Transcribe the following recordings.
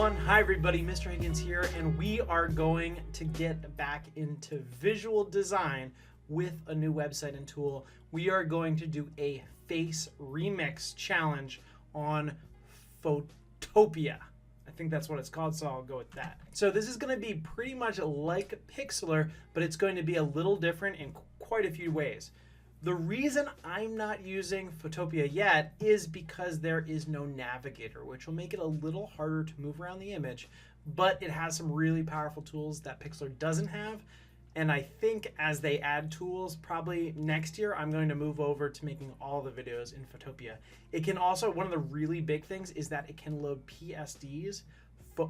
everyone. Hi everybody, Mr. Higgins here, and we are going to get back into visual design with a new website and tool. We are going to do a face remix challenge on Photopea. I think that's what it's called, so I'll go with that. So this is going to be pretty much like Pixlr, but it's going to be a little different in quite a few ways. The reason I'm not using Photopea yet is because there is no navigator, which will make it a little harder to move around the image, but it has some really powerful tools that Pixlr doesn't have. And I think as they add tools, probably next year, I'm going to move over to making all the videos in Photopea. It can also, one of the really big things is that it can load PSDs,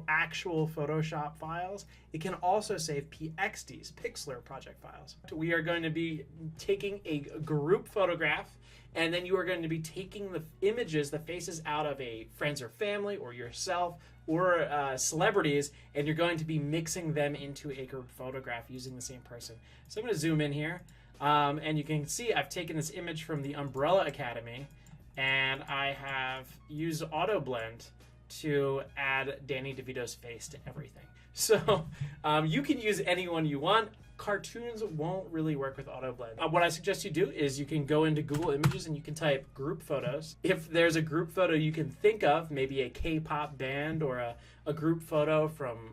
actual Photoshop files. It can also save PXDs, Pixlr project files. We are going to be taking a group photograph, and then you are going to be taking the images, the faces out of a friends or family or yourself or celebrities, and you're going to be mixing them into a group photograph using the same person. So I'm going to zoom in here, and you can see I've taken this image from the Umbrella Academy, and I have used Auto Blend to add Danny DeVito's face to everything. So you can use anyone you want. Cartoons won't really work with Auto Blend. What I suggest you do is you can go into Google Images and you can type group photos. If there's a group photo you can think of, maybe a K-pop band or a group photo from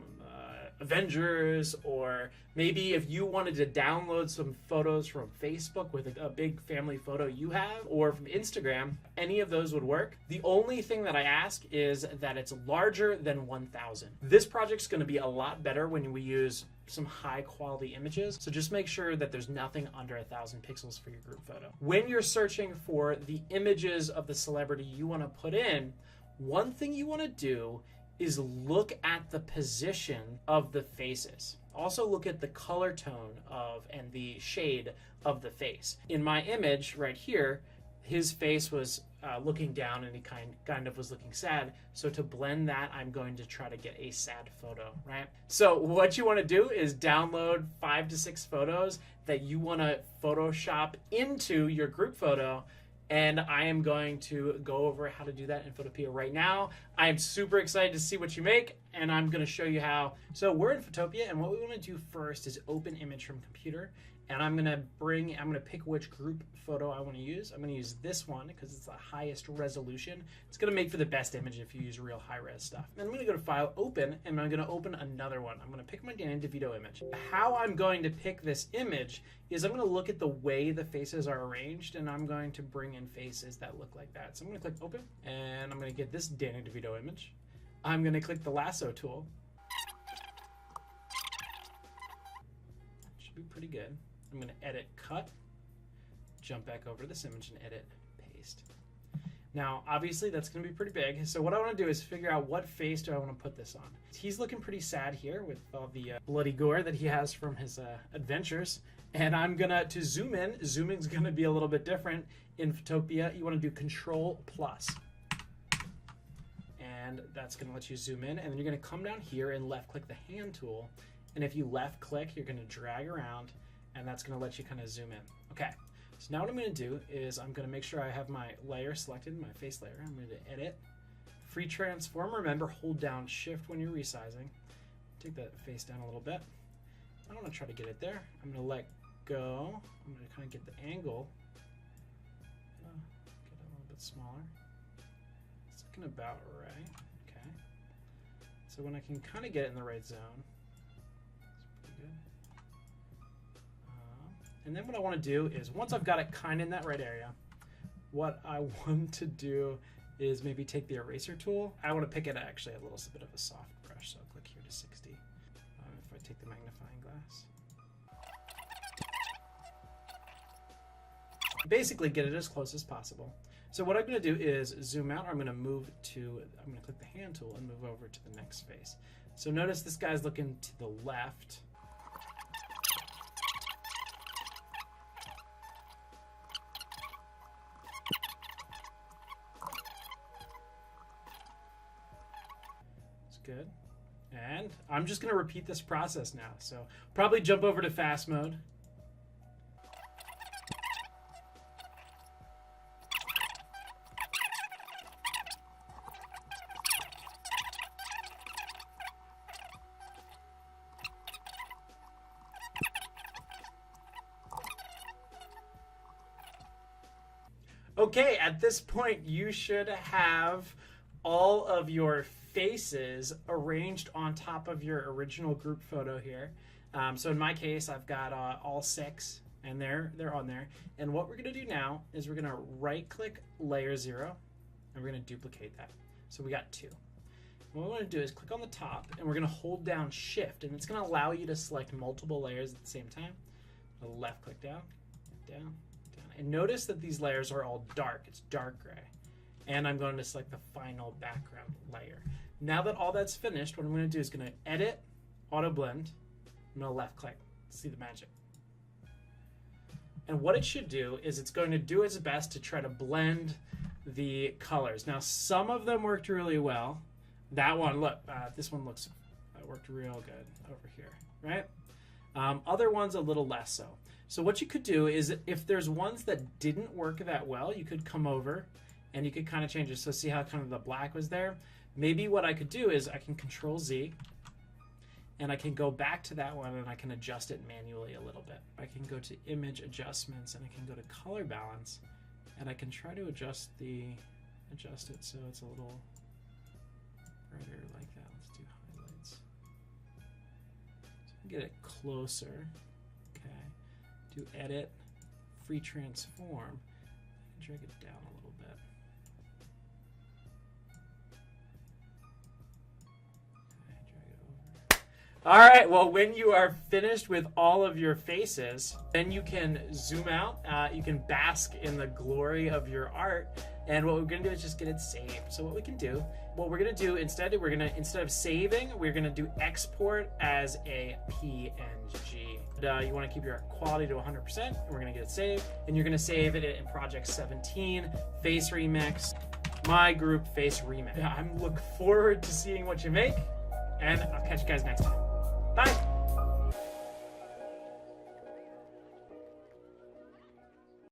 Avengers, or maybe if you wanted to download some photos from Facebook with a big family photo you have, or from Instagram, any of those would work. The only thing that I ask is that it's larger than 1000. This project's going to be a lot better when we use some high quality images, so just make sure that there's nothing under 1000 pixels for your group photo. When you're searching for the images of the celebrity you want to put in, one thing you want to do is look at the position of the faces. Also look at the color tone of and the shade of the face. In my image right here, his face was looking down and he kind of was looking sad. So to blend that, I'm going to try to get a sad photo, right? So what you want to do is download 5 to 6 photos that you want to Photoshop into your group photo. And I am going to go over how to do that in Photopea right now. I am super excited to see what you make, and I'm going to show you how. So we're in Photopea, and what we want to do first is open image from computer. And I'm going to pick which group photo I want to use. I'm going to use this one because it's the highest resolution. It's going to make for the best image if you use real high-res stuff. And I'm going to go to File, Open, and I'm going to open another one. I'm going to pick my Danny DeVito image. How I'm going to pick this image is I'm going to look at the way the faces are arranged, and I'm going to bring in faces that look like that. So I'm going to click Open, and I'm going to get this Danny DeVito image. I'm going to click the lasso tool. Should be pretty good. I'm going to edit, cut, jump back over to this image and edit, paste. Now, obviously that's going to be pretty big. So what I want to do is figure out what face do I want to put this on. He's looking pretty sad here with all the bloody gore that he has from his adventures. And I'm going to zoom in. Zooming is going to be a little bit different. In Photopea, you want to do Control+. And that's going to let you zoom in. And then you're going to come down here and left click the hand tool. And if you left click, you're going to drag around, and that's going to let you kind of zoom in. Okay, so now what I'm going to do is I'm going to make sure I have my layer selected, my face layer. I'm going to edit, free transform. Remember, hold down shift when you're resizing. Take that face down a little bit. I want to try to get it there. I'm going to let go. I'm going to kind of get the angle. Get it a little bit smaller. It's looking about right. Okay. So when I can kind of get it in the right zone, it's pretty good. And then what I want to do is, once I've got it kind of in that right area, what I want to do is maybe take the eraser tool. I want to pick it actually a little bit of a soft brush, so I'll click here to 60. If I take the magnifying glass. Basically get it as close as possible. So what I'm going to do is zoom out, or I'm going to click the hand tool and move over to the next face. So notice this guy's looking to the left. Good. And I'm just going to repeat this process now. So probably jump over to fast mode. Okay, at this point, you should have all of your faces arranged on top of your original group photo here. So in my case, I've got all 6, and they're on there. And what we're going to do now is we're going to right-click Layer 0, and we're going to duplicate that. So we got 2. What we want to do is click on the top, and we're going to hold down Shift, and it's going to allow you to select multiple layers at the same time. Left-click down, down, down. And notice that these layers are all dark. It's dark gray. And I'm going to select the final background layer. Now that all that's finished, what I'm going to do is going to Edit, Auto Blend. I'm going to left-click. See the magic. And what it should do is it's going to do its best to try to blend the colors. Now, some of them worked really well. That one, look, this one worked real good over here, right? Other ones a little less so. So what you could do is if there's ones that didn't work that well, you could come over and you could kind of change it. So see how kind of the black was there? Maybe what I could do is I can Control Z and I can go back to that one and I can adjust it manually a little bit. I can go to Image Adjustments and I can go to Color Balance and I can try to adjust it so it's a little brighter like that. Let's do highlights. So get it closer. Do Edit, Free Transform, and drag it down a little bit. Okay, drag it over. All right, well, when you are finished with all of your faces, then you can zoom out. You can bask in the glory of your art. And what we're gonna do is just get it saved. So what we're gonna do instead of saving, we're gonna do export as a PNG. You wanna keep your quality to 100%, and we're gonna get it saved. And you're gonna save it in Project 17, Face Remix, my group Face Remix. I'm looking forward to seeing what you make, and I'll catch you guys next time. Bye.